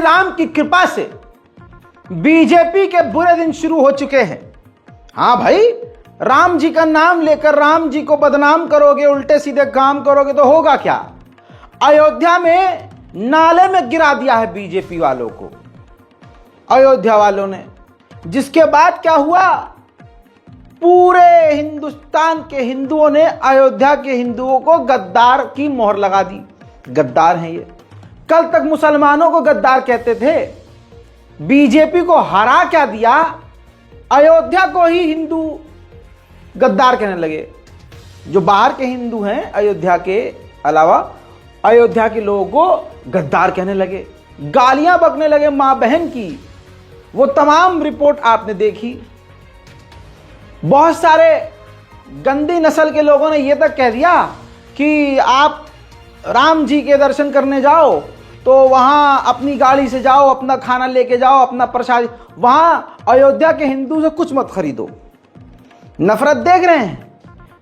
राम की कृपा से बीजेपी के बुरे दिन शुरू हो चुके हैं। हाँ भाई, राम जी का नाम लेकर राम जी को बदनाम करोगे, उल्टे सीधे काम करोगे तो होगा क्या? अयोध्या में नाले में गिरा दिया है बीजेपी वालों को, अयोध्या वालों ने। जिसके बाद क्या हुआ, पूरे हिंदुस्तान के हिंदुओं ने अयोध्या के हिंदुओं को गद्दार की मोहर लगा दी। गद्दार हैं ये। कल तक मुसलमानों को गद्दार कहते थे, बीजेपी को हरा क्या दिया, अयोध्या को ही हिंदू गद्दार कहने लगे। जो बाहर के हिंदू हैं अयोध्या के अलावा, अयोध्या के लोगों को गद्दार कहने लगे, गालियां बकने लगे मां बहन की। वो तमाम रिपोर्ट आपने देखी। बहुत सारे गंदी नस्ल के लोगों ने यह तक कह दिया कि आप राम जी के दर्शन करने जाओ तो वहां अपनी गाड़ी से जाओ, अपना खाना लेके जाओ, अपना प्रसाद, वहां अयोध्या के हिंदू से कुछ मत खरीदो। नफरत देख रहे हैं।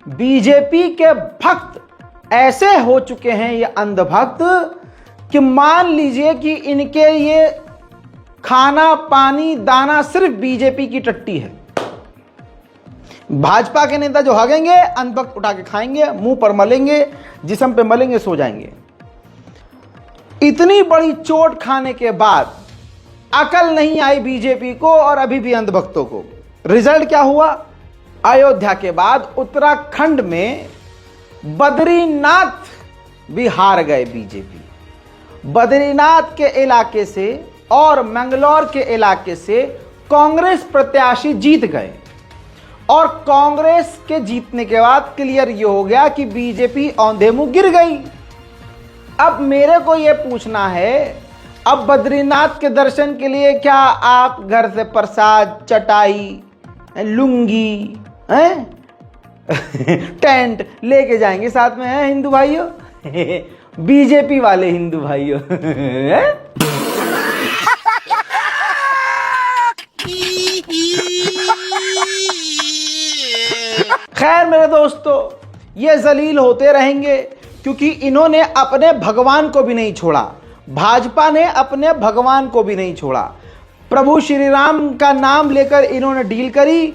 बीजेपी के भक्त ऐसे हो चुके हैं, ये अंधभक्त, कि मान लीजिए कि इनके ये खाना पानी दाना सिर्फ बीजेपी की टट्टी है। भाजपा के नेता जो हगेंगे, अंधभक्त उठा के खाएंगे, मुंह पर मलेंगे, जिस्म पे मलेंगे, सो जाएंगे। इतनी बड़ी चोट खाने के बाद अकल नहीं आई बीजेपी को और अभी भी अंधभक्तों को। रिजल्ट क्या हुआ, अयोध्या के बाद उत्तराखंड में बद्रीनाथ भी हार गए बीजेपी। बद्रीनाथ के इलाके से और मंगलौर के इलाके से कांग्रेस प्रत्याशी जीत गए और कांग्रेस के जीतने के बाद क्लियर ये हो गया कि बीजेपी औंधे मुंह गिर गई। अब मेरे को ये पूछना है, अब बद्रीनाथ के दर्शन के लिए क्या आप घर से प्रसाद, चटाई, लुंगी, टेंट लेके जाएंगे साथ में, हैं हिंदू भाइयों? बीजेपी वाले हिंदू भाइयों। खैर मेरे दोस्तों, ये जलील होते रहेंगे क्योंकि इन्होंने अपने भगवान को भी नहीं छोड़ा। भाजपा ने अपने भगवान को भी नहीं छोड़ा। प्रभु श्री राम का नाम लेकर इन्होंने डील करी,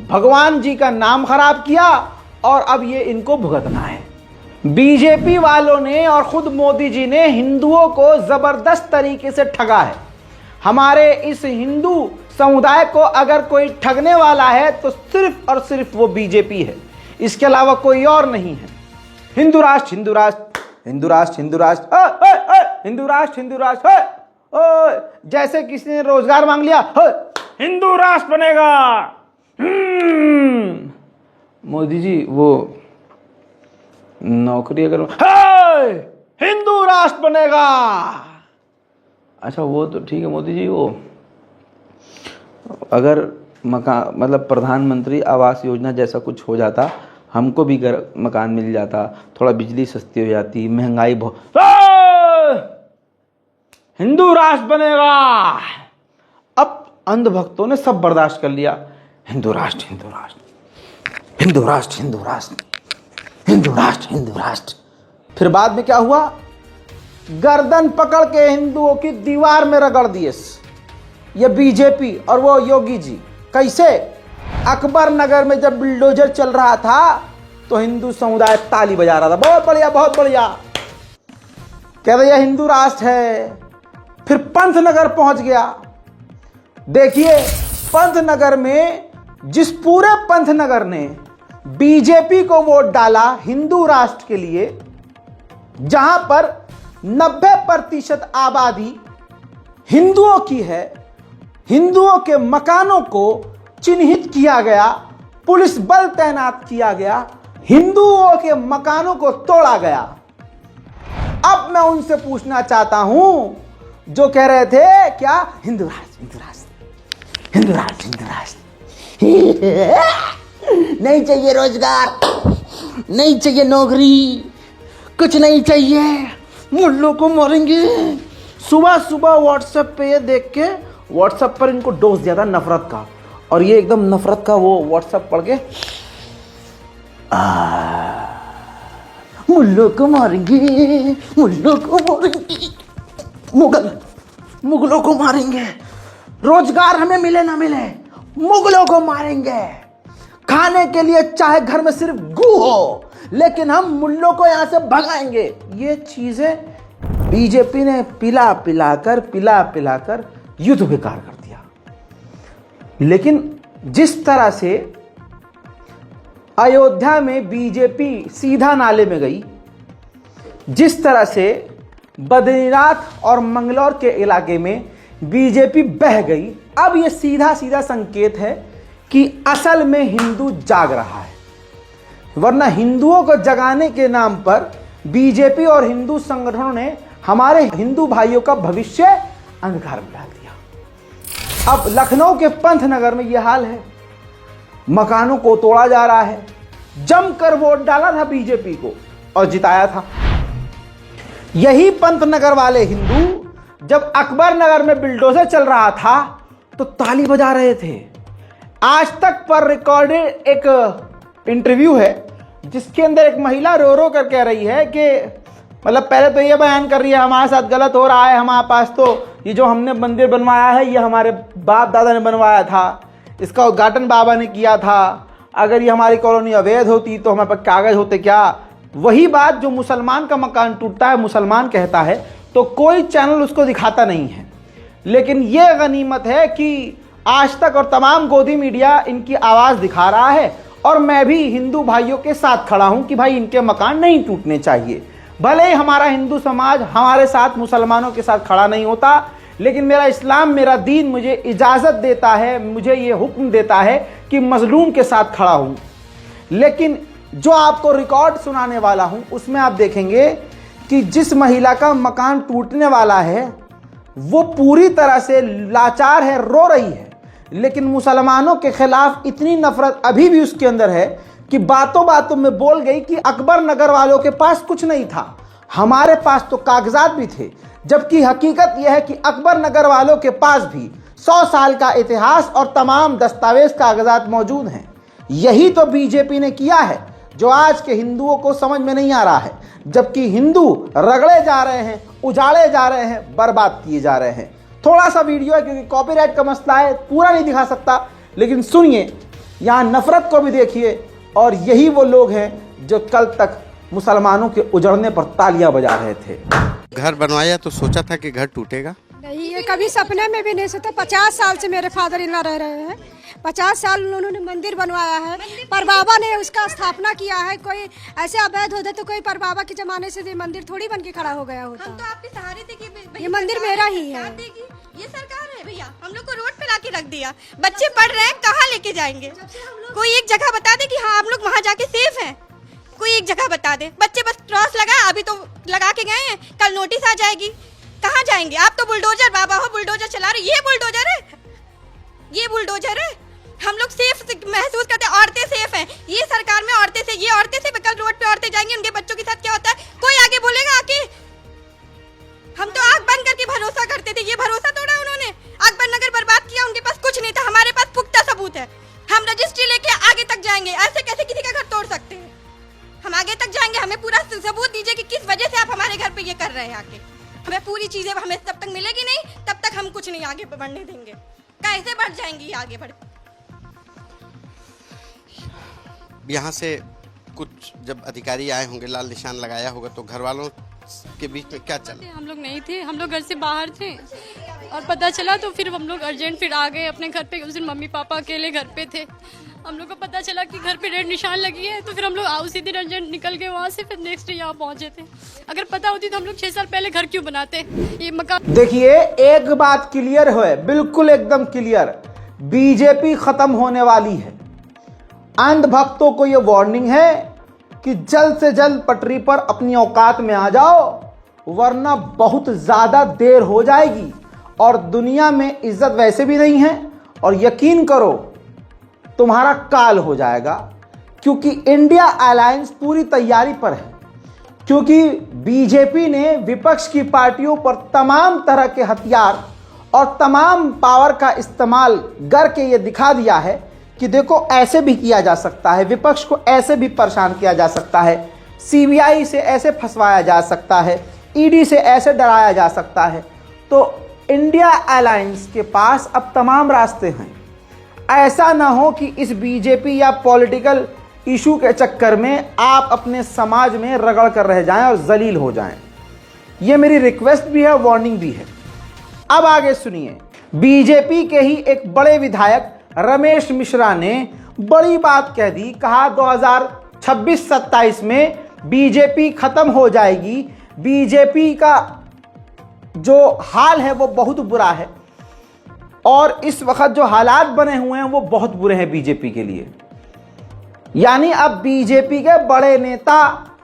भगवान जी का नाम खराब किया और अब ये इनको भुगतना है। बीजेपी वालों ने और खुद मोदी जी ने हिंदुओं को जबरदस्त तरीके से ठगा है। हमारे इस हिंदू समुदाय को अगर कोई ठगने वाला है तो सिर्फ और सिर्फ वो बीजेपी है, इसके अलावा कोई और नहीं है। हिंदू राष्ट्र, हिंदू राष्ट्र, हिंदू राष्ट्र, हिंदू राष्ट्र, हिंदू राष्ट्र, हिंदू राष्ट्र, जैसे किसी ने रोजगार मांग लिया, हिंदू राष्ट्र बनेगा। मोदी जी वो नौकरी अगर हिंदू राष्ट्र बनेगा, अच्छा वो तो ठीक है मोदी जी, वो अगर मकान मतलब प्रधानमंत्री आवास योजना जैसा कुछ हो जाता, हमको भी घर मकान मिल जाता, थोड़ा बिजली सस्ती हो जाती, महंगाई बहुत, हिंदू राष्ट्र बनेगा। अब अंधभक्तों ने सब बर्दाश्त कर लिया, हिंदू राष्ट्र, हिंदू राष्ट्र, हिंदू राष्ट्र, हिंदू राष्ट्र, हिंदू राष्ट्र, हिंदू राष्ट्र। फिर बाद में क्या हुआ, गर्दन पकड़ के हिंदुओं की दीवार में रगड़ दिए ये बीजेपी और वो योगी जी। कैसे? अकबर नगर में जब बुलडोजर चल रहा था तो हिंदू समुदाय ताली बजा रहा था, बहुत बढ़िया, बहुत बढ़िया, कह रहे ये हिंदू राष्ट्र है। फिर पंतनगर पहुंच गया। देखिए पंतनगर में जिस पूरे पंतनगर ने बीजेपी को वोट डाला हिंदू राष्ट्र के लिए, जहां पर 90% आबादी हिंदुओं की है, हिंदुओं के मकानों को चिन्हित किया गया, पुलिस बल तैनात किया गया, हिंदुओं के मकानों को तोड़ा गया। अब मैं उनसे पूछना चाहता हूं जो कह रहे थे क्या, हिंदू राष्ट्र, हिंदू राष्ट्र, हिंदू राष्ट्र, हिंदू राष्ट्र, नहीं चाहिए रोजगार, नहीं चाहिए नौकरी, कुछ नहीं चाहिए, मुल्लों को मारेंगे। सुबह सुबह व्हाट्सएप पे ये देख के, व्हाट्सएप पर इनको डोज दिया था नफरत का, और ये एकदम नफरत का वो व्हाट्सएप पढ़ के मुल्लों को मारेंगे, मुल्लों को मारेंगे, मुगल मुगलों को मारेंगे, रोजगार हमें मिले ना मिले मुगलों को मारेंगे, खाने के लिए चाहे घर में सिर्फ गू हो लेकिन हम मुल्लों को यहां से भगाएंगे। ये चीजें बीजेपी ने पिला पिलाकर युद्ध बेकार कर दिया। लेकिन जिस तरह से अयोध्या में बीजेपी सीधा नाले में गई, जिस तरह से बद्रीनाथ और मंगलौर के इलाके में बीजेपी बह गई, अब यह सीधा सीधा संकेत है कि असल में हिंदू जाग रहा है। वरना हिंदुओं को जगाने के नाम पर बीजेपी और हिंदू संगठनों ने हमारे हिंदू भाइयों का भविष्य अंधकार में डाल दिया। अब लखनऊ के पंथ नगर में यह हाल है, मकानों को तोड़ा जा रहा है। जमकर वोट डाला था बीजेपी को और जिताया था। यही पंत नगर वाले हिंदू जब अकबर नगर में बिल्डोजर चल रहा था तो ताली बजा रहे थे। आज तक पर रिकॉर्डेड एक इंटरव्यू है जिसके अंदर एक महिला रो रो कर कह रही है कि मतलब पहले तो ये बयान कर रही है हमारे साथ गलत हो रहा है, हमारे पास तो ये जो हमने मंदिर बनवाया है ये हमारे बाप दादा ने बनवाया था, इसका उद्घाटन बाबा ने किया था, अगर ये हमारी कॉलोनी अवैध होती तो हमारे पास कागज होते क्या। वही बात जो मुसलमान का मकान टूटता है मुसलमान कहता है तो कोई चैनल उसको दिखाता नहीं है। लेकिन ये गनीमत है कि आज तक और तमाम गोदी मीडिया इनकी आवाज़ दिखा रहा है और मैं भी हिंदू भाइयों के साथ खड़ा हूं कि भाई इनके मकान नहीं टूटने चाहिए। भले ही हमारा हिंदू समाज हमारे साथ मुसलमानों के साथ खड़ा नहीं होता, लेकिन मेरा इस्लाम, मेरा दीन मुझे इजाज़त देता है, मुझे ये हुक्म देता है कि मजलूम के साथ खड़ा हूं। लेकिन जो आपको रिकॉर्ड सुनाने वाला हूं उसमें आप देखेंगे कि जिस महिला का मकान टूटने वाला है वो पूरी तरह से लाचार है, रो रही है, लेकिन मुसलमानों के खिलाफ इतनी नफरत अभी भी उसके अंदर है कि बातों बातों में बोल गई कि अकबर नगर वालों के पास कुछ नहीं था, हमारे पास तो कागजात भी थे। जबकि हकीकत यह है कि अकबर नगर वालों के पास भी 100 साल का इतिहास और तमाम दस्तावेज कागजात मौजूद हैं। यही तो बीजेपी ने किया है जो आज के हिंदुओं को समझ में नहीं आ रहा है। जबकि हिंदू रगड़े जा रहे हैं, उजाड़े जा रहे हैं, बर्बाद किए जा रहे हैं। थोड़ा सा वीडियो है क्योंकि कॉपीराइट का मसला है, पूरा नहीं दिखा सकता, लेकिन सुनिए, यहाँ नफरत को भी देखिए। और यही वो लोग हैं जो कल तक मुसलमानों के उजड़ने पर तालियां बजा रहे थे। घर बनवाया तो सोचा था कि घर टूटेगा? नहीं, ये कभी सपने में भी नहीं सोचा। 50 साल से मेरे फादर इन लॉ रह रहे हैं, 50 साल उन्होंने मंदिर बनवाया है, पर बाबा ने उसका स्थापना किया है। कोई ऐसे अवैध होता तो कोई पर बाबा के जमाने से ये मंदिर थोड़ी बन के खड़ा हो गया होता। हम तो आपके सहारे थे कि ये मंदिर मेरा ही है। ये सरकार है भैया, हम लोग को रोड पे लाके रख दिया। बच्चे पढ़ रहे हैं, कहाँ लेके जाएंगे? कोई एक जगह बता दे कि हाँ आप लोग वहाँ जाके सेफ हैं। कोई एक जगह बता दे। बच्चे बस क्रॉस लगा, अभी तो लगा के गए हैं, कल नोटिस आ जाएगी, कहाँ जाएंगे? आप तो बुलडोजर बाबा हो, बुलडोजर चला रहे। ये बुलडोजर है, ये बुलडोजर है। हम लोग सेफ महसूस करते हैं, औरतें सेफ हैं। ये सरकार में औरतें से, ये औरतें से कल रोड पे औरतें जाएंगी, उनके बच्चों के साथ क्या होता है कोई आगे बोलेगा आके? हम तो आंख बंद करके भरोसा करते थे, ये भरोसा तोड़ा उन्होंने। अकबर नगर बर्बाद किया, उनके पास कुछ नहीं था, हमारे पास पुख्ता सबूत है। हम रजिस्ट्री लेके आगे तक जाएंगे। ऐसे कैसे किसी का घर तोड़ सकते हैं? हम आगे तक जाएंगे, हमें पूरा सबूत दीजिए कि किस वजह से आप हमारे घर पे ये कर रहे हैं। आके हमें पूरी चीजें हमें तब तक मिलेगी नहीं, तब तक हम कुछ नहीं आगे बढ़ने देंगे। कैसे बढ़ जाएंगी ये आगे बढ़? यहाँ से कुछ जब अधिकारी आए होंगे, लाल निशान लगाया होगा, तो घर वालों के बीच में क्या चला? हम लोग नहीं थे, हम लोग घर से बाहर थे और पता चला तो फिर हम लोग अर्जेंट फिर आ गए अपने घर पे। उस दिन मम्मी पापा अकेले घर पे थे, हम लोग को पता चला कि घर पे रेड निशान लगी है, तो फिर हम लोग उसी दिन अर्जेंट निकल गए वहाँ से, फिर नेक्स्ट डे यहाँ पहुँचे थे। अगर पता होती तो हम लोग 6 साल पहले घर क्यों बनाते? ये मकान देखिए, एक बात क्लियर है, बिल्कुल एकदम क्लियर, बीजेपी खत्म होने वाली है। अंधभक्तों को यह वार्निंग है कि जल्द से जल्द पटरी पर अपनी औकात में आ जाओ, वरना बहुत ज्यादा देर हो जाएगी। और दुनिया में इज्जत वैसे भी नहीं है, और यकीन करो तुम्हारा काल हो जाएगा। क्योंकि इंडिया अलायंस पूरी तैयारी पर है, क्योंकि बीजेपी ने विपक्ष की पार्टियों पर तमाम तरह के हथियार और तमाम पावर का इस्तेमाल करके ये दिखा दिया है कि देखो ऐसे भी किया जा सकता है, विपक्ष को ऐसे भी परेशान किया जा सकता है, सीबीआई से ऐसे फंसवाया जा सकता है, ईडी से ऐसे डराया जा सकता है। तो इंडिया अलायंस के पास अब तमाम रास्ते हैं। ऐसा ना हो कि इस बीजेपी या पॉलिटिकल इशू के चक्कर में आप अपने समाज में रगड़ कर रह जाएं और जलील हो जाएं। यह मेरी रिक्वेस्ट भी है, वार्निंग भी है। अब आगे सुनिए। बीजेपी के ही एक बड़े विधायक रमेश मिश्रा ने बड़ी बात कह दी। कहा 2026-27 में बीजेपी खत्म हो जाएगी। बीजेपी का जो हाल है वो बहुत बुरा है और इस वक्त जो हालात बने हुए हैं वो बहुत बुरे हैं बीजेपी के लिए। यानी अब बीजेपी के बड़े नेता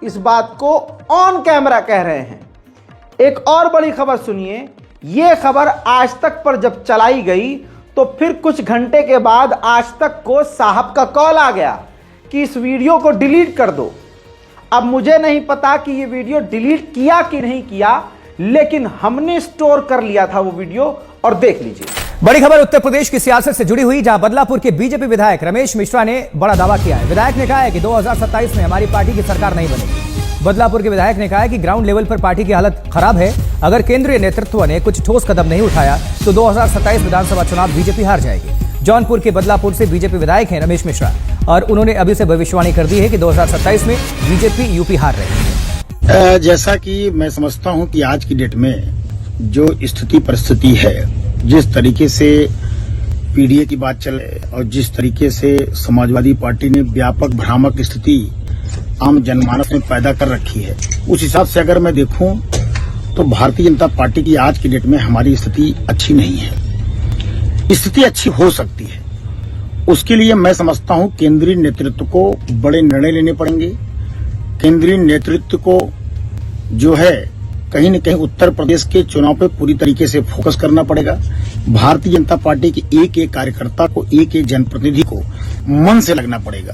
इस बात को ऑन कैमरा कह रहे हैं। एक और बड़ी खबर सुनिए। यह खबर आज तक पर जब चलाई गई तो फिर कुछ घंटे के बाद आज तक को साहब का कॉल आ गया कि इस वीडियो को डिलीट कर दो। अब मुझे नहीं पता कि यह वीडियो डिलीट किया कि नहीं किया, लेकिन हमने स्टोर कर लिया था वो वीडियो और देख लीजिए। बड़ी खबर उत्तर प्रदेश की सियासत से जुड़ी हुई, जहां बदलापुर के बीजेपी विधायक रमेश मिश्रा ने बड़ा दावा किया है। विधायक ने कहा है कि 2027 में हमारी पार्टी की सरकार नहीं बनेगी। बदलापुर के विधायक ने कहा है कि ग्राउंड लेवल पर पार्टी की हालत खराब है। अगर केंद्रीय नेतृत्व ने कुछ ठोस कदम नहीं उठाया तो 2027 विधानसभा चुनाव बीजेपी हार जाएगी। जौनपुर के बदलापुर से बीजेपी विधायक हैं रमेश मिश्रा और उन्होंने अभी से भविष्यवाणी कर दी है कि 2027 में बीजेपी यूपी हार रही है। जैसा कि मैं समझता हूं कि आज की डेट में जो स्थिति परिस्थिति है, जिस तरीके से पीडीए की बात चले और जिस तरीके से समाजवादी पार्टी ने व्यापक भ्रामक स्थिति आम जनमानस में पैदा कर रखी है, उस हिसाब से अगर मैं देखूं तो भारतीय जनता पार्टी की आज की डेट में हमारी स्थिति अच्छी नहीं है। स्थिति अच्छी हो सकती है, उसके लिए मैं समझता हूं केंद्रीय नेतृत्व को बड़े निर्णय लेने पड़ेंगे। केंद्रीय नेतृत्व को जो है कहीं न कहीं उत्तर प्रदेश के चुनाव पे पूरी तरीके से फोकस करना पड़ेगा। भारतीय जनता पार्टी के एक एक कार्यकर्ता को, एक एक जनप्रतिनिधि को मन से लगना पड़ेगा,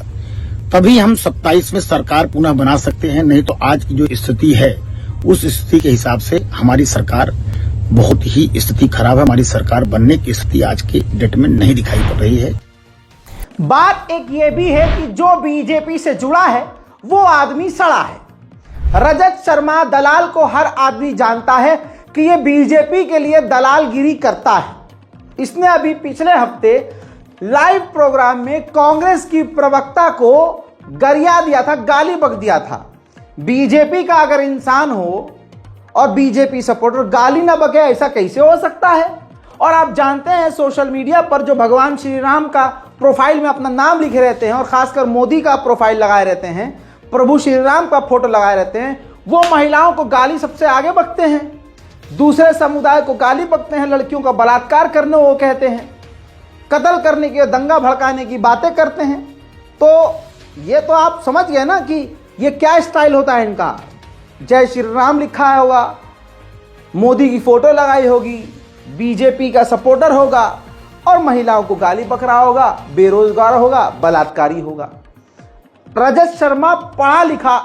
तभी हम 27 में सरकार पुनः बना सकते हैं। नहीं तो आज की जो स्थिति है उस स्थिति के हिसाब से हमारी सरकार बहुत ही स्थिति खराब है। हमारी सरकार बनने की स्थिति आज के डेट में नहीं दिखाई पड़ रही है। बात एक ये भी है कि जो बीजेपी से जुड़ा है वो आदमी सड़ा है। रजत शर्मा दलाल को हर आदमी जानता है कि ये बीजेपी के लिए दलालगिरी करता है। इसने अभी पिछले हफ्ते लाइव प्रोग्राम में कांग्रेस की प्रवक्ता को गरिया दिया था, गाली बक दिया था। बीजेपी का अगर इंसान हो और बीजेपी सपोर्टर गाली ना बके, ऐसा कैसे हो सकता है? और आप जानते हैं सोशल मीडिया पर जो भगवान श्री राम का प्रोफाइल में अपना नाम लिखे रहते हैं और खासकर मोदी का प्रोफाइल लगाए रहते हैं, प्रभु श्री राम का फोटो लगाए रहते हैं, वो महिलाओं को गाली सबसे आगे बकते हैं, दूसरे समुदाय को गाली बकते हैं, लड़कियों का बलात्कार करने वो कहते हैं, कत्ल करने की, दंगा भड़काने की बातें करते हैं। तो ये तो आप समझ गए ना कि ये क्या स्टाइल होता है इनका। जय श्री राम लिखा है होगा, मोदी की फोटो लगाई होगी, बीजेपी का सपोर्टर होगा और महिलाओं को गाली बक रहा होगा, बेरोजगार होगा, बलात्कारी होगा। रजत शर्मा पढ़ा लिखा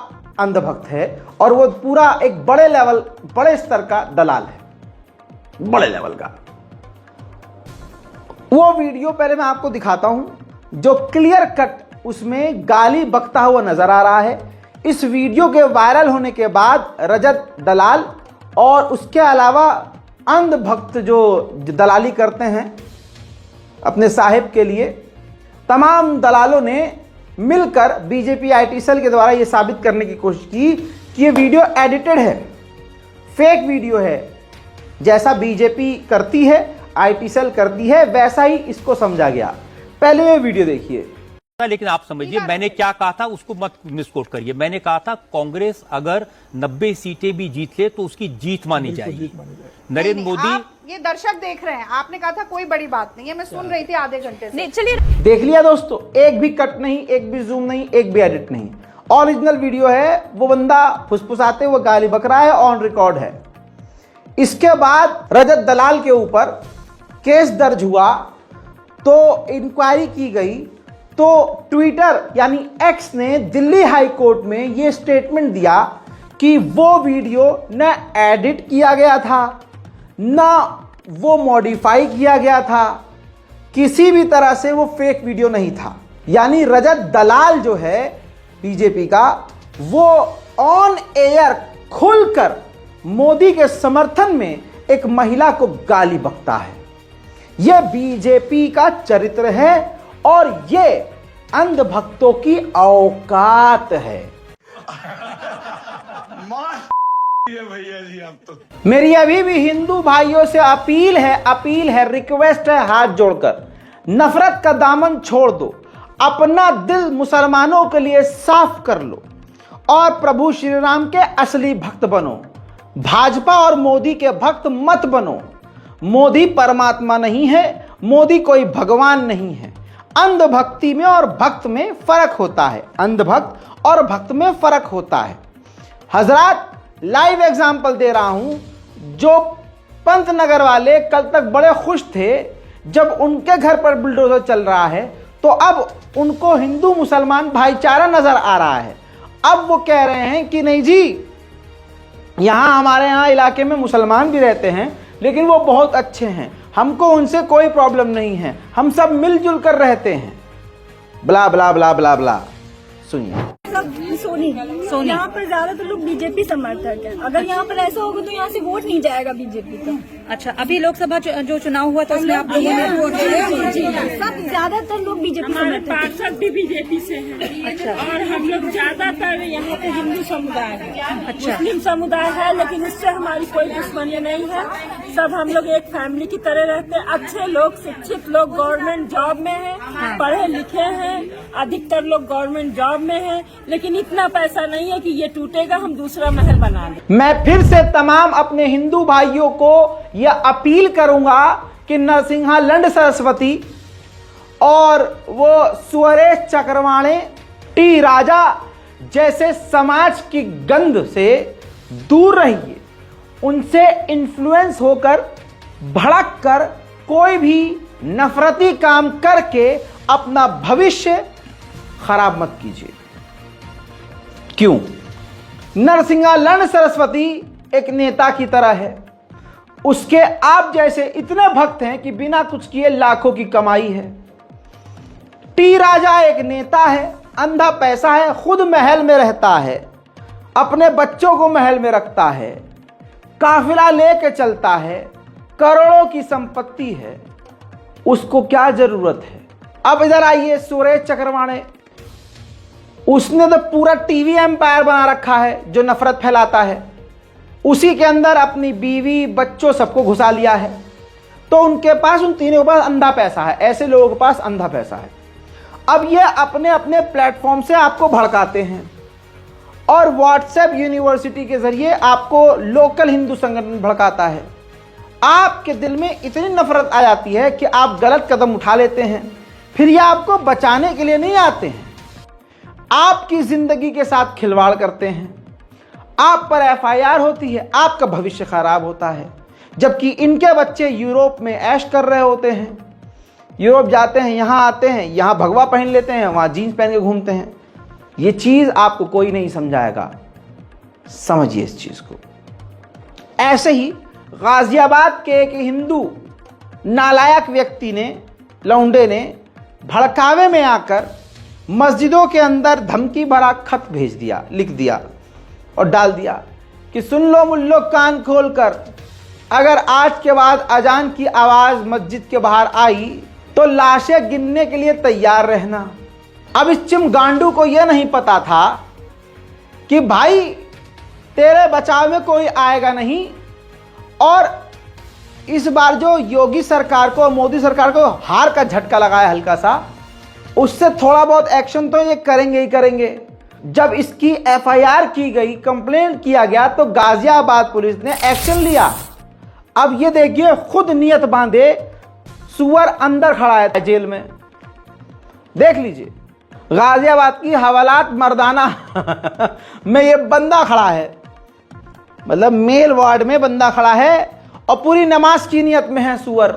अंधभक्त है और वो पूरा एक बड़े स्तर का दलाल है, बड़े लेवल का। वो वीडियो पहले मैं आपको दिखाता हूं जो क्लियर कट उसमें गाली बकता हुआ नजर आ रहा है। इस वीडियो के वायरल होने के बाद रजत दलाल और उसके अलावा अंधभक्त जो दलाली करते हैं अपने साहिब के लिए, तमाम दलालों ने मिलकर बीजेपी आईटी सेल के द्वारा यह साबित करने की कोशिश की कि यह वीडियो एडिटेड है, फेक वीडियो है। जैसा बीजेपी करती है, आईटी सेल करती है, वैसा ही इसको समझा गया। पहले ये वीडियो देखिए। लेकिन आप समझिए मैंने क्या कहा था, उसको मत मिसकोट करिए। मैंने कहा था कांग्रेस अगर 90 सीटें भी जीत ले तो उसकी जीत मानी जाएगी। नरेंद्र मोदी, ये दर्शक देख रहे हैं, आपने कहा था कोई बड़ी बात नहीं है, मैं सुन रही थी आधे घंटे से। चलिए देख लिया दोस्तों, एक भी कट नहीं, एक भी जूम नहीं, एक भी एडिट नहीं, ओरिजिनल वीडियो है। वो बंदा फुसफुसाते हुए गाली बक रहा है, ऑन रिकॉर्ड है। इसके बाद रजत दलाल के ऊपर केस दर्ज हुआ तो इंक्वायरी की गई, तो ट्विटर यानी एक्स ने दिल्ली हाई कोर्ट में यह स्टेटमेंट दिया कि वो वीडियो न एडिट किया गया था, ना वो मॉडिफाई किया गया था, किसी भी तरह से वो फेक वीडियो नहीं था। यानी रजत दलाल जो है बीजेपी का, वो ऑन एयर खुलकर मोदी के समर्थन में एक महिला को गाली बकता है। यह बीजेपी का चरित्र है और ये अंधभक्तों की औकात है। मेरी अभी भी हिंदू भाइयों से अपील है, रिक्वेस्ट है, हाथ जोड़कर, नफरत का दामन छोड़ दो, अपना दिल मुसलमानों के लिए साफ कर लो और प्रभु श्री राम के असली भक्त बनो। भाजपा और मोदी के भक्त मत बनो। मोदी परमात्मा नहीं है, मोदी कोई भगवान नहीं है। अंधभक्ति में और भक्त में फर्क होता है, अंधभक्त और भक्त में फर्क होता है। हजरात, लाइव एग्जाम्पल दे रहा हूं, जो पंतनगर वाले कल तक बड़े खुश थे जब उनके घर पर बुलडोजर चल रहा है, तो अब उनको हिंदू मुसलमान भाईचारा नजर आ रहा है। अब वो कह रहे हैं कि नहीं जी, यहां हमारे यहां इलाके में मुसलमान भी रहते हैं लेकिन वो बहुत अच्छे हैं, हमको उनसे कोई प्रॉब्लम नहीं है, हम सब मिलजुल कर रहते हैं, ब्ला ब्ला ब्ला ब्ला ब्ला। सुनिए। सोनी यहाँ पर ज्यादातर लोग बीजेपी समर्थक हैं। अगर यहाँ पर ऐसा होगा तो यहाँ से वोट नहीं जाएगा बीजेपी का। अच्छा, अभी लोकसभा जो चुनाव हुआ तो उसमें आप लोगों ने वोट सब ज्यादातर लोग बीजेपी समर्थक, पार्षद भी बीजेपी से हैं। अच्छा। और हम लोग ज्यादातर यहाँ पे हिंदू समुदाय है। अच्छा। मुस्लिम समुदाय है, लेकिन इससे हमारी कोई दुश्मनी नहीं है। सब हम लोग एक फैमिली की तरह रहते हैं। अच्छे लोग, शिक्षित लोग गवर्नमेंट जॉब में हैं, पढ़े लिखे हैं, अधिकतर लोग गवर्नमेंट जॉब में हैं, लेकिन इतना पैसा नहीं है कि ये टूटेगा हम दूसरा महल बना लें। मैं फिर से तमाम अपने हिंदू भाइयों को यह अपील करूंगा कि नरसिंहा लंड सरस्वती और वो सुरेश चक्रवाणे, टी राजा जैसे समाज की गंध से दूर रहिए। उनसे इन्फ्लुएंस होकर, भड़क कर कोई भी नफरती काम करके अपना भविष्य खराब मत कीजिए। क्यों? नरसिंहा लंड सरस्वती एक नेता की तरह है, उसके आप जैसे इतने भक्त हैं कि बिना कुछ किए लाखों की कमाई है। टी राजा एक नेता है, अंधा पैसा है, खुद महल में रहता है, अपने बच्चों को महल में रखता है, काफिला लेके चलता है, करोड़ों की संपत्ति है, उसको क्या जरूरत है? अब इधर आइए सुरेश चक्रवाणे, उसने तो पूरा टीवी एम्पायर बना रखा है जो नफरत फैलाता है, उसी के अंदर अपनी बीवी, बच्चों सबको घुसा लिया है। तो उनके पास, उन तीनों के पास अंधा पैसा है, ऐसे लोगों के पास अंधा पैसा है। अब ये अपने अपने प्लेटफॉर्म से आपको भड़काते हैं और व्हाट्सएप यूनिवर्सिटी के जरिए आपको लोकल हिंदू संगठन भड़काता है। आपके दिल में इतनी नफरत आ जाती है कि आप गलत कदम उठा लेते हैं। फिर ये आपको बचाने के लिए नहीं आते हैं, आपकी जिंदगी के साथ खिलवाड़ करते हैं। आप पर एफआईआर होती है, आपका भविष्य खराब होता है, जबकि इनके बच्चे यूरोप में ऐश कर रहे होते हैं। यूरोप जाते हैं, यहाँ आते हैं, यहाँ भगवा पहन लेते हैं, वहाँ जीन्स पहन के घूमते हैं। ये चीज़ आपको कोई नहीं समझाएगा, समझिए इस चीज़ को। ऐसे ही गाजियाबाद के एक हिंदू नालायक व्यक्ति ने, लौंडे ने भड़कावे में आकर मस्जिदों के अंदर धमकी भरा खत भेज दिया, लिख दिया और डाल दिया कि सुन लो मुल्लो कान खोलकर, अगर आज के बाद अजान की आवाज़ मस्जिद के बाहर आई तो लाशें गिनने के लिए तैयार रहना। अब इस चिमगांडू को यह नहीं पता था कि भाई तेरे बचाव में कोई आएगा नहीं, और इस बार जो योगी सरकार को, मोदी सरकार को हार का झटका लगाया हल्का सा, उससे थोड़ा बहुत एक्शन तो ये करेंगे ही करेंगे। जब इसकी एफआईआर की गई, कंप्लेंट किया गया, तो गाजियाबाद पुलिस ने एक्शन लिया। अब ये देखिए, खुद नियत बांधे सुअर अंदर खड़ा है जेल में, देख लीजिए। गाजियाबाद की हवालात मर्दाना में ये बंदा खड़ा है, मतलब मेल वार्ड में बंदा खड़ा है और पूरी नमाज की नियत में है सुअर।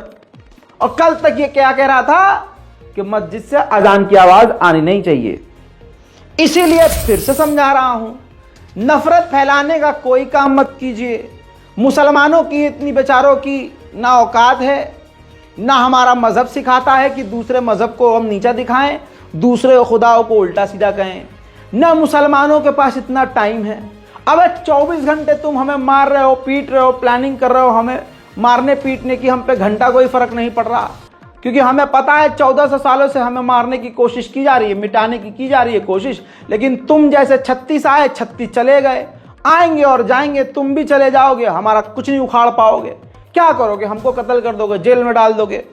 और कल तक ये क्या कह रहा था कि मस्जिद से अजान की आवाज आनी नहीं चाहिए। इसीलिए फिर से समझा रहा हूं, नफरत फैलाने का कोई काम मत कीजिए। मुसलमानों की इतनी बेचारों की ना औकात है, ना हमारा मजहब सिखाता है कि दूसरे मजहब को हम नीचा दिखाएं, दूसरे खुदाओं को उल्टा सीधा कहें। ना मुसलमानों के पास इतना टाइम है। अब 24 घंटे तुम हमें मार रहे हो, पीट रहे हो, प्लानिंग कर रहे हो हमें मारने पीटने की हम पे घंटा कोई फर्क नहीं पड़ रहा, क्योंकि हमें पता है 1400 सालों से हमें मारने की कोशिश की जा रही है, मिटाने की जा रही है कोशिश। लेकिन तुम जैसे 36 आए 36 चले गए, आएंगे और जाएंगे, तुम भी चले जाओगे, हमारा कुछ नहीं उखाड़ पाओगे। क्या करोगे? हमको कत्ल कर दोगे, जेल में डाल दोगे।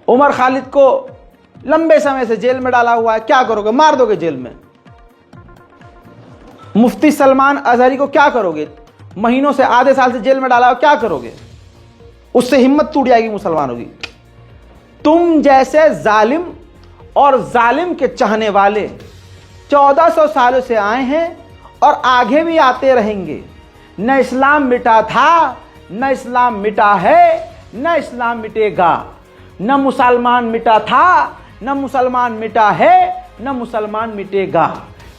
उमर खालिद को लंबे समय से जेल में डाला हुआ है, क्या करोगे? मार दोगे जेल में। मुफ्ती सलमान अजहरी को क्या करोगे? महीनों से, आधे साल से जेल में डाला हुआ, क्या करोगे? उससे हिम्मत टूट जाएगी मुसलमानों की। तुम जैसे जालिम और जालिम के चाहने वाले 1400 सालों से आए हैं और आगे भी आते रहेंगे। न इस्लाम मिटा था, न इस्लाम मिटा है, न इस्लाम मिटेगा। न मुसलमान मिटा था, न मुसलमान मिटा है, न मुसलमान मिटेगा।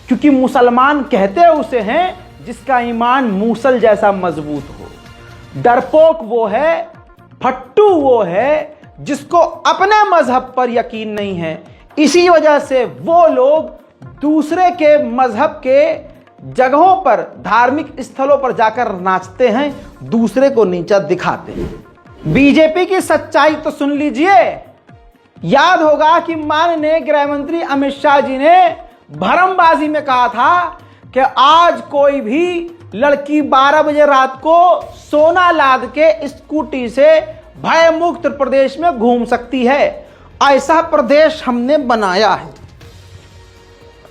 क्योंकि मुसलमान कहते उसे हैं जिसका ईमान मूसल जैसा मजबूत हो। डरपोक वो है, फट्टू वो है जिसको अपने मजहब पर यकीन नहीं है। इसी वजह से वो लोग दूसरे के मजहब के जगहों पर, धार्मिक स्थलों पर जाकर नाचते हैं, दूसरे को नीचा दिखाते हैं। बीजेपी की सच्चाई तो सुन लीजिए। याद होगा कि माननीय गृह मंत्री अमित शाह जी ने भरमबाजी में कहा था कि आज कोई भी लड़की 12 बजे रात को सोना लाद के स्कूटी से भयमुक्त प्रदेश में घूम सकती है। ऐसा प्रदेश हमने बनाया है।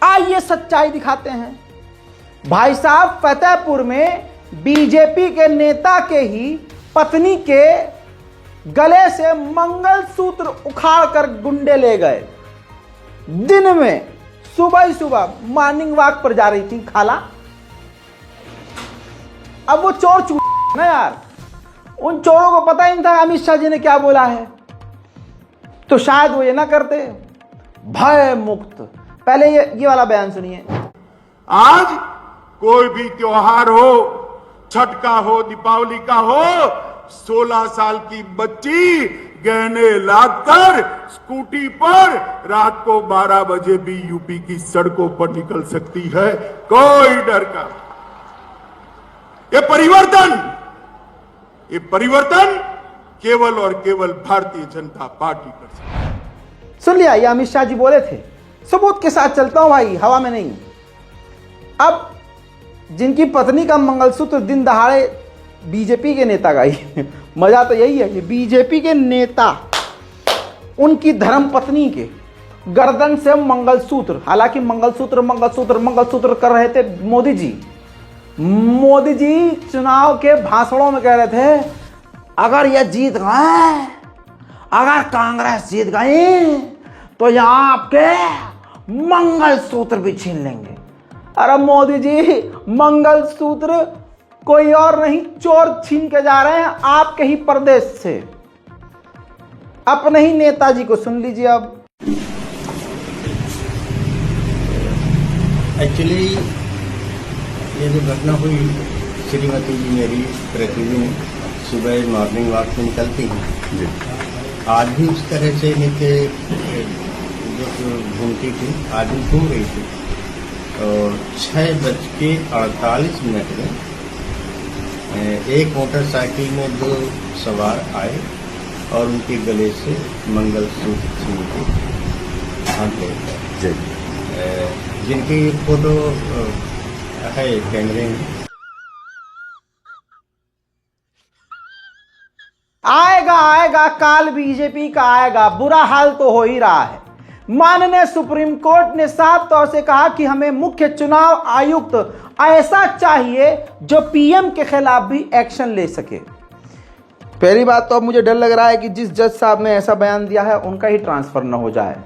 आइए सच्चाई दिखाते हैं। भाई साहब, फतेहपुर में बीजेपी के नेता के ही पत्नी के गले से मंगलसूत्र उखाड़ कर गुंडे ले गए। दिन में सुबह सुबह मॉर्निंग वॉक पर जा रही थी खाला। अब वो चोर ना यार, उन चोरों को पता ही नहीं था अमित शाह जी ने क्या बोला है, तो शायद वो ये ना करते। भय मुक्त। पहले ये वाला बयान सुनिए। आज कोई भी त्योहार हो, छठ का हो, दीपावली का हो, 16 साल की बच्ची गहने लादकर स्कूटी पर रात को 12 बजे भी यूपी की सड़कों पर निकल सकती है, कोई डर का। ये परिवर्तन केवल और केवल भारतीय जनता पार्टी कर सकती है। सुन लिया, ये अमित शाह जी बोले थे। सबूत के साथ चलता हूं भाई, हवा में नहीं। अब जिनकी पत्नी का मंगलसूत्र दिन दहाड़े बीजेपी के नेता का ही मजा तो यही है कि बीजेपी के नेता उनकी धर्म पत्नी के गर्दन से मंगलसूत्र, हालांकि मंगलसूत्र मंगलसूत्र मंगलसूत्र कर रहे थे मोदी जी। मोदी जी चुनाव के भाषणों में कह रहे थे अगर यह जीत गए, अगर कांग्रेस जीत गई तो यहां आपके मंगलसूत्र भी छीन लेंगे। अरे मोदी जी, मंगलसूत्र कोई और नहीं, चोर छीन के जा रहे हैं आपके ही प्रदेश से। अपने ही नेताजी को सुन लीजिए। अब एक्चुअली ये जो घटना हुई, श्रीमती जी मेरी प्रतिदिन सुबह मॉर्निंग वॉक में निकलती हैं। आज भी उस तरह से नीचे जो घूमती थी, आज भी घूम रही थी। और 6:48 में एक मोटरसाइकिल में 2 सवार आए और उनके गले से मंगलसूत्र छीन के हाथ ले गए, जिनकी फोटो है कैमरे में। आएगा काल बीजेपी का आएगा। बुरा हाल तो हो ही रहा है। माननीय सुप्रीम कोर्ट ने साफ तौर से कहा कि हमें मुख्य चुनाव आयुक्त ऐसा चाहिए जो पीएम के खिलाफ भी एक्शन ले सके। पहली बात तो अब मुझे डर लग रहा है कि जिस जज साहब ने ऐसा बयान दिया है उनका ही ट्रांसफर न हो जाए।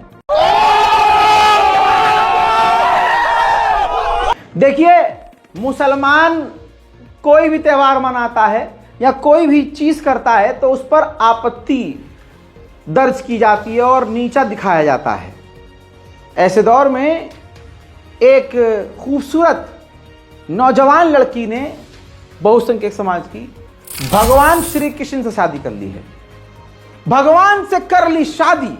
देखिए, मुसलमान कोई भी त्योहार मनाता है या कोई भी चीज करता है तो उस पर आपत्ति दर्ज की जाती है और नीचा दिखाया जाता है। ऐसे दौर में एक खूबसूरत नौजवान लड़की ने बहुसंख्यक समाज की भगवान श्री कृष्ण से शादी कर ली है। भगवान से कर ली शादी,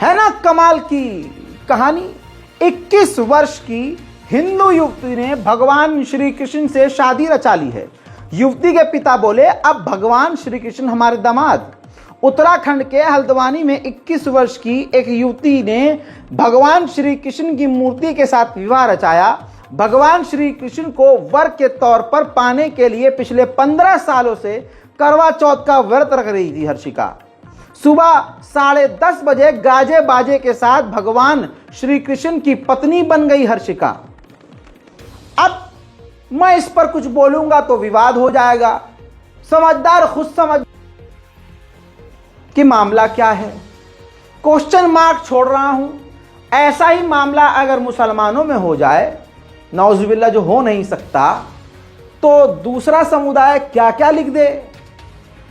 है ना कमाल की कहानी। 21 वर्ष की हिंदू युवती ने भगवान श्री कृष्ण से शादी रचा ली है। युवती के पिता बोले, अब भगवान श्री कृष्ण हमारे दामाद। उत्तराखंड के हल्द्वानी में 21 वर्ष की एक युवती ने भगवान श्री कृष्ण की मूर्ति के साथ विवाह रचाया। भगवान श्री कृष्ण को वर के तौर पर पाने के लिए पिछले 15 सालों से करवा चौथ का व्रत रख रही थी हर्षिका। सुबह 10:30 बजे गाजे बाजे के साथ भगवान श्री कृष्ण की पत्नी बन गई हर्षिका। अब मैं इस पर कुछ बोलूंगा तो विवाद हो जाएगा। समझदार खुद समझ कि मामला क्या है। क्वेश्चन मार्क छोड़ रहा हूं। ऐसा ही मामला अगर मुसलमानों में हो जाए, नौजुबिल्ला, जो हो नहीं सकता, तो दूसरा समुदाय क्या क्या लिख दे।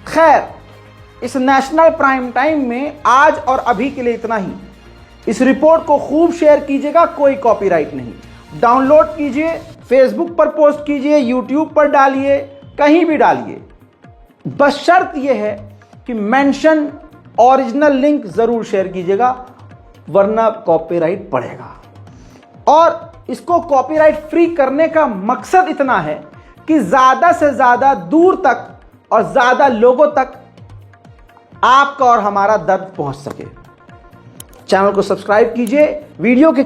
खैर, इस नेशनल प्राइम टाइम में आज और अभी के लिए इतना ही। इस रिपोर्ट को खूब शेयर कीजिएगा, कोई कॉपीराइट नहीं। डाउनलोड कीजिए, फेसबुक पर पोस्ट कीजिए, यूट्यूब पर डालिए, कहीं भी डालिए। बस शर्त यह है कि मेंशन ओरिजिनल लिंक जरूर शेयर कीजिएगा, वरना कॉपीराइट पड़ेगा। और इसको कॉपीराइट फ्री करने का मकसद इतना है कि ज्यादा से ज्यादा दूर तक और ज्यादा लोगों तक आपका और हमारा दर्द पहुंच सके। चैनल को सब्सक्राइब कीजिए, वीडियो के